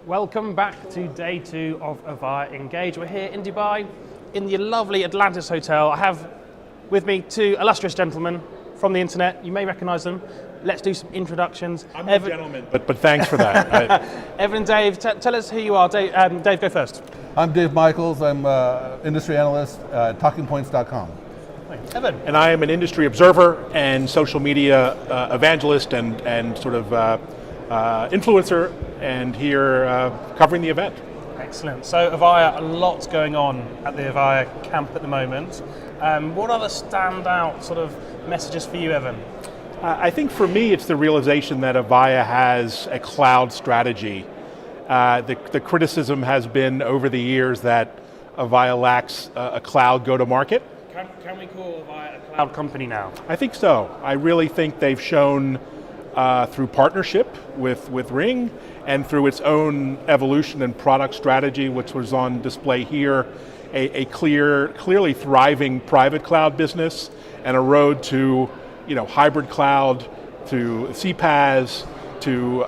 Welcome back to day 2 of Avaya Engage. We're here in Dubai in the lovely Atlantis Hotel. I have with me 2 illustrious gentlemen from the internet. You may recognize them. Let's do some introductions. I'm a gentleman, but thanks for that. Evan and Dave, tell us who you are. Dave, go first. I'm Dave Michels. I'm industry analyst at TalkingPoints.com. Thanks. Evan. And I am an industry observer and social media evangelist and sort of influencer, and here covering the event. Excellent. So Avaya, a lot going on at the Avaya camp at the moment. What are the standout sort of messages for you, Evan? I think for me it's the realization that Avaya has a cloud strategy. The criticism has been over the years that Avaya lacks a cloud go-to-market. Can we call Avaya a cloud company now? I think so. I really think they've shown through partnership with Ring and through its own evolution and product strategy, which was on display here, a clearly thriving private cloud business and a road to hybrid cloud, to CPaaS, to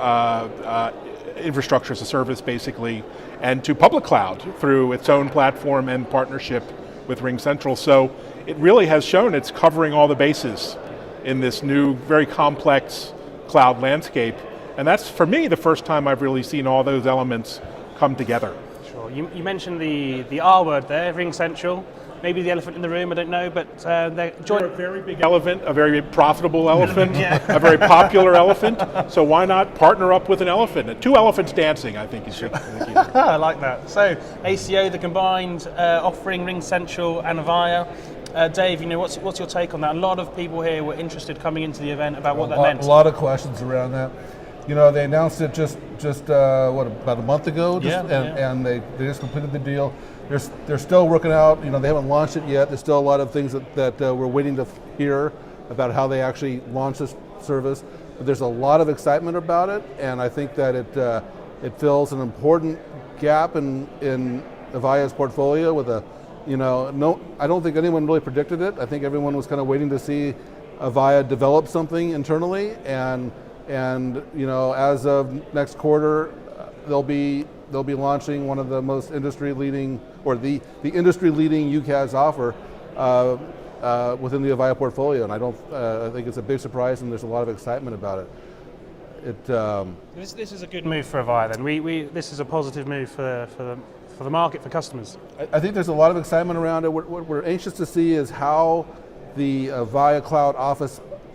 infrastructure as a service basically, and to public cloud through its own platform and partnership with RingCentral. So it really has shown it's covering all the bases in this new, very complex cloud landscape. And that's, for me, the first time I've really seen all those elements come together. Sure. You mentioned the R word there, RingCentral. Maybe the elephant in the room, I don't know, but they're joint. They're a very big elephant, a very profitable elephant, a very popular elephant. So why not partner up with an elephant? 2 elephants dancing, I think you should. I like that. So ACO, the combined offering, RingCentral and Avaya. Dave, what's your take on that? A lot of people here were interested coming into the event about what that meant. A lot of questions around that. They announced it just about a month ago, and they just completed the deal. They're still working out. They haven't launched it yet. There's still a lot of things that we're waiting to hear about how they actually launch this service. But there's a lot of excitement about it, and I think that it fills an important gap in Avaya's portfolio with a. I don't think anyone really predicted it. I think everyone was kind of waiting to see Avaya develop something internally, and as of next quarter, they'll be launching one of the most industry-leading, or the industry-leading UCaaS offer within the Avaya portfolio, and I think it's a big surprise, and there's a lot of excitement about it. This is a good move for Avaya then. This is a positive move for the market, for customers. I think there's a lot of excitement around it. What we're anxious to see is how the Avaya Cloud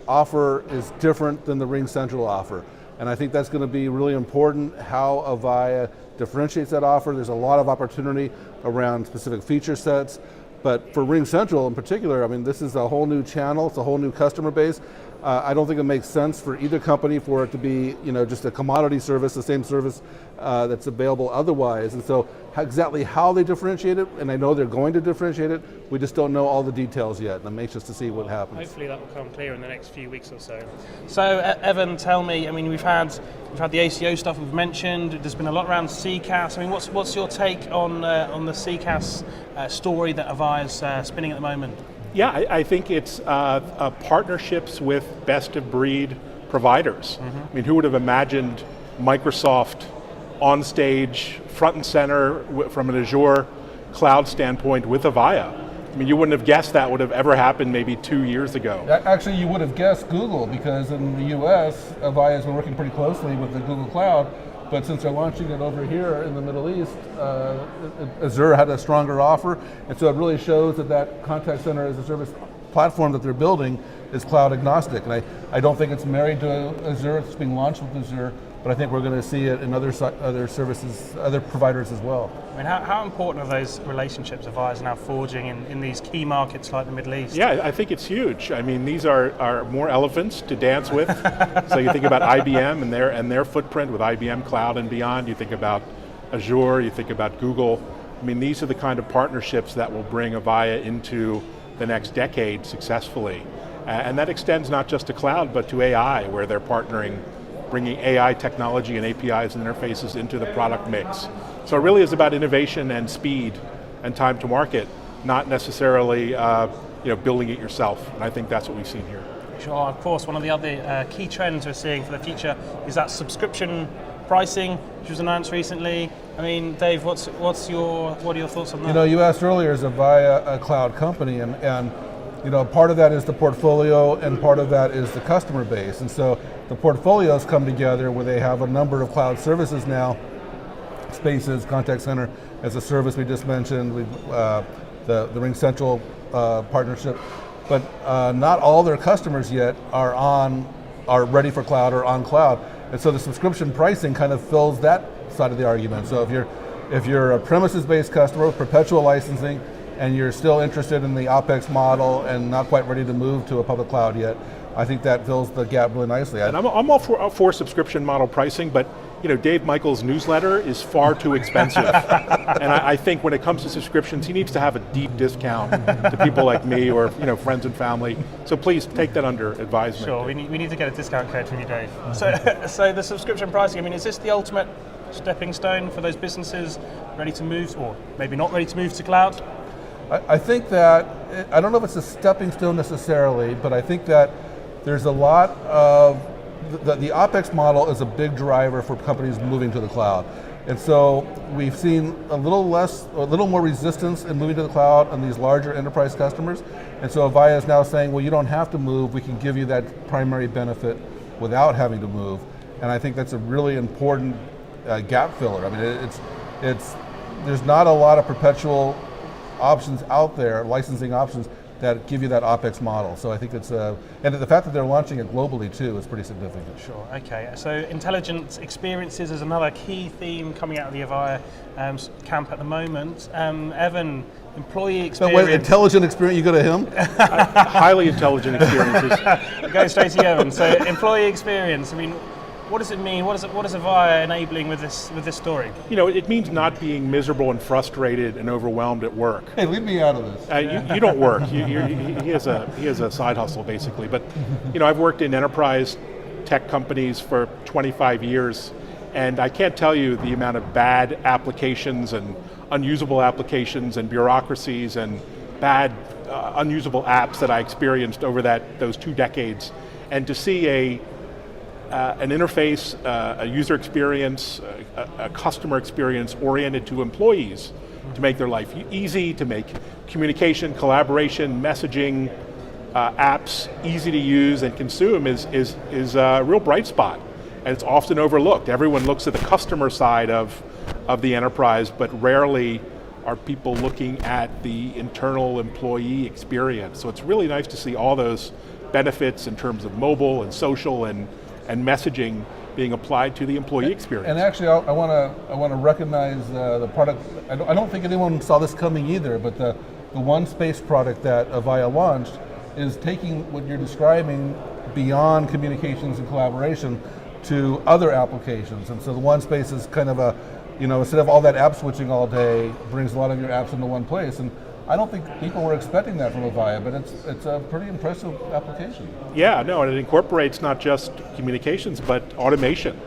offer is different than the RingCentral offer. And I think that's going to be really important, how Avaya differentiates that offer. There's a lot of opportunity around specific feature sets, but for RingCentral in particular, this is a whole new channel, it's a whole new customer base. I don't think it makes sense for either company for it to be, just a commodity service, the same service that's available otherwise. And so exactly how they differentiate it, and I know they're going to differentiate it, we just don't know all the details yet, and I'm anxious to see what happens. Hopefully that will come clear in the next few weeks or so. So Evan, tell me, we've had the ACO stuff we've mentioned, there's been a lot around CCaaS. What's your take on the CCaaS story that Avaya's spinning at the moment? Yeah, I think it's partnerships with best-of-breed providers. Mm-hmm. Who would have imagined Microsoft on stage, front and center from an Azure Cloud standpoint with Avaya? You wouldn't have guessed that would have ever happened maybe 2 years ago. Actually, you would have guessed Google, because in the US, Avaya has been working pretty closely with the Google Cloud, but since they're launching it over here in the Middle East, Azure had a stronger offer, and so it really shows that contact center as a service platform that they're building is cloud agnostic. And I don't think it's married to Azure, it's being launched with Azure, but I think we're going to see it in other services, other providers as well. How important are those relationships Avaya's now forging in these key markets like the Middle East? Yeah, I think it's huge. These are more elephants to dance with. So you think about IBM and their footprint with IBM Cloud and beyond. You think about Azure, you think about Google. These are the kind of partnerships that will bring Avaya into the next decade successfully. And that extends not just to cloud, but to AI, where they're partnering, bringing AI technology and APIs and interfaces into the product mix. So it really is about innovation and speed and time to market, not necessarily building it yourself. And I think that's what we've seen here. Sure, of course, one of the other key trends we're seeing for the future is that subscription pricing, which was announced recently. I mean, Dave, what are your thoughts on that? You know, you asked earlier, is Avaya a cloud company? And you know, part of that is the portfolio and part of that is the customer base. And so the portfolios come together where they have a number of cloud services now, Spaces, Contact Center as a service we just mentioned, the RingCentral partnership, but not all their customers yet are ready for cloud or on cloud. And so the subscription pricing kind of fills that side of the argument. So if you're a premises-based customer with perpetual licensing and you're still interested in the OpEx model and not quite ready to move to a public cloud yet, I think that fills the gap really nicely. And I'm all for subscription model pricing, but you know, Dave Michels' newsletter is far too expensive. And I think when it comes to subscriptions, he needs to have a deep discount to people like me or friends and family. So please take that under advisement. Sure, we need to get a discount code from you, Dave. So the subscription pricing, I mean, is this the ultimate stepping stone for those businesses ready to move, or maybe not ready to move to cloud? I think that, I don't know if it's a stepping stone necessarily, but I think that there's a lot of, the OpEx model is a big driver for companies moving to the cloud. And so we've seen a little more resistance in moving to the cloud on these larger enterprise customers. And so Avaya is now saying, well, you don't have to move, we can give you that primary benefit without having to move. And I think that's a really important gap filler. I mean, there's not a lot of perpetual options out there, licensing options, that give you that OpEx model. So I think it's, and the fact that they're launching it globally too is pretty significant. Sure, okay. So intelligent experiences is another key theme coming out of the Avaya camp at the moment. Evan, employee experience. So wait, intelligent experience, you go to him? Highly intelligent experiences. Go straight to you, Evan. So employee experience, I mean, what does it mean? What is Avaya enabling with this story? You know, it means not being miserable and frustrated and overwhelmed at work. Hey, leave me out of this. You don't work. He has a side hustle basically. But you know, I've worked in enterprise tech companies for 25 years, and I can't tell you the amount of bad applications and unusable applications and bureaucracies and bad unusable apps that I experienced over those 2 decades, and to see an interface, a user experience, a customer experience oriented to employees to make their life easy, to make communication, collaboration, messaging, apps easy to use and consume is a real bright spot. And it's often overlooked. Everyone looks at the customer side of the enterprise, but rarely are people looking at the internal employee experience. So it's really nice to see all those benefits in terms of mobile and social and messaging being applied to the employee experience. And actually, I want to recognize the product. I don't think anyone saw this coming either, but the OneSpace product that Avaya launched is taking what you're describing beyond communications and collaboration to other applications. And so the OneSpace is kind of instead of all that app switching all day, brings a lot of your apps into one place. And I don't think people were expecting that from Avaya, but it's a pretty impressive application. Yeah, no, and it incorporates not just communications, but automation.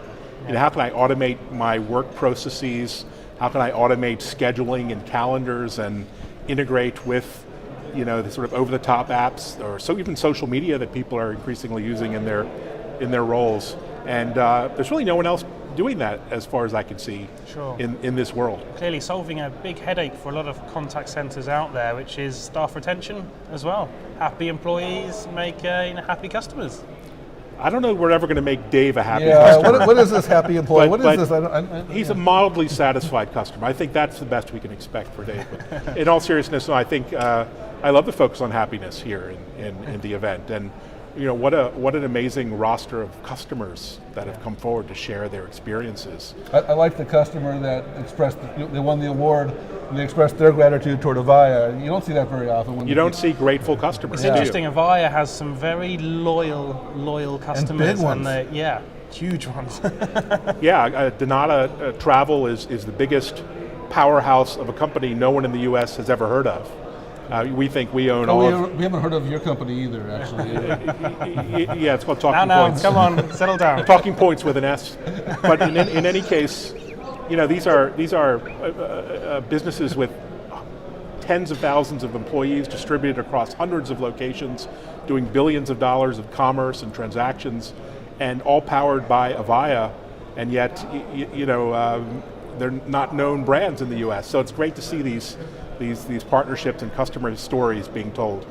You know, how can I automate my work processes? How can I automate scheduling and calendars and integrate with, the sort of over-the-top apps, or even social media that people are increasingly using in their roles. And there's really no one else doing that, as far as I can see, sure, in this world. Clearly solving a big headache for a lot of contact centers out there, which is staff retention as well. Happy employees make happy customers. I don't know we're ever going to make Dave a happy customer. What is this happy employee? What is this? He's a mildly satisfied customer. I think that's the best we can expect for Dave. But in all seriousness, I think I love the focus on happiness here in the event. And what an amazing roster of customers that have come forward to share their experiences. I like the customer that expressed, they won the award, and they expressed their gratitude toward Avaya. You don't see that very often. You don't see grateful customers. It's interesting, Avaya has some very loyal customers. And big ones. Huge ones. Yeah, Donata Travel is the biggest powerhouse of a company no one in the US has ever heard of. We think we own we haven't heard of your company either, actually. Yeah, it's called Talking Points. Come on, settle down. Talking Points with an S. But in any case, these are businesses with tens of thousands of employees distributed across hundreds of locations, doing billions of dollars of commerce and transactions, and all powered by Avaya. and yet they're not known brands in the US. So it's great to see these partnerships and customer stories being told.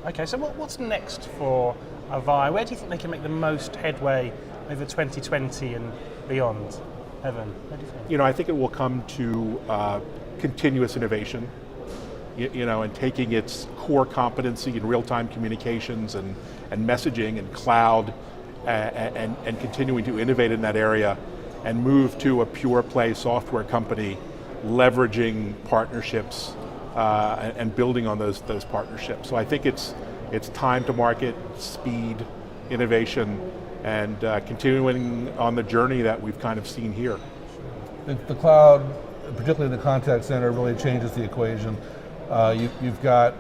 Okay, so what's next for Avaya? Where do you think they can make the most headway over 2020 and beyond? Evan, what do you think? I think it will come to continuous innovation, and taking its core competency in real-time communications and messaging and cloud, and continuing to innovate in that area and move to a pure play software company, leveraging partnerships and building on those partnerships. So I think it's time to market, speed, innovation, and continuing on the journey that we've kind of seen here. The cloud, particularly the contact center, really changes the equation. You've got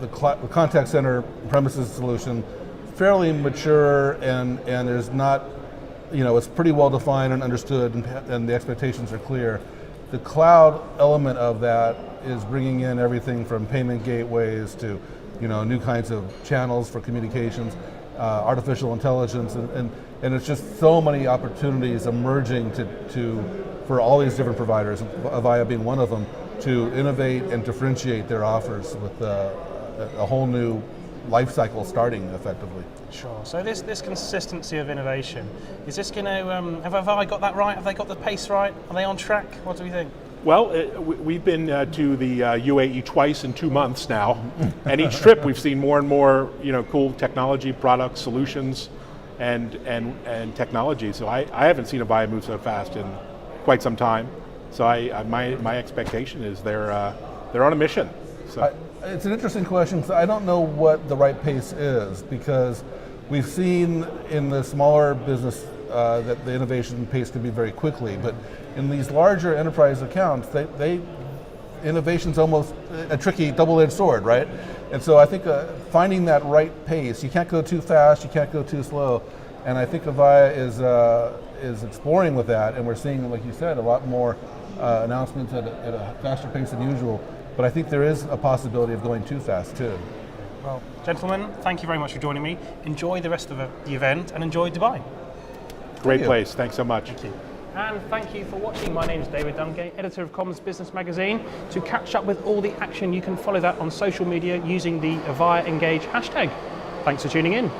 the contact center premises solution fairly mature, and there's not, it's pretty well defined and understood, and the expectations are clear. The cloud element of that is bringing in everything from payment gateways to new kinds of channels for communications, artificial intelligence, and it's just so many opportunities emerging for all these different providers, Avaya being one of them, to innovate and differentiate their offers with a whole new life cycle starting effectively. Sure. So this consistency of innovation, is this going to, have Avaya got that right? Have they got the pace right? Are they on track? What do we think? Well, we've been to the UAE twice in 2 months now, and each trip we've seen more and more, cool technology, products, solutions, and technology. So I haven't seen Avaya move so fast in quite some time. So my expectation is they're on a mission. So. It's an interesting question, because I don't know what the right pace is, because we've seen in the smaller business that the innovation pace can be very quickly, but in these larger enterprise accounts, innovation's almost a tricky double-edged sword, right? And so I think finding that right pace, you can't go too fast, you can't go too slow, and I think Avaya is exploring with that, and we're seeing, like you said, a lot more announcements at a faster pace than usual. But I think there is a possibility of going too fast too. Well, gentlemen, thank you very much for joining me. Enjoy the rest of the event and enjoy Dubai. Great place, thanks so much. Thank you. And thank you for watching. My name is David Dungay, editor of Comms Business Magazine. To catch up with all the action, you can follow that on social media using the Avaya Engage hashtag. Thanks for tuning in.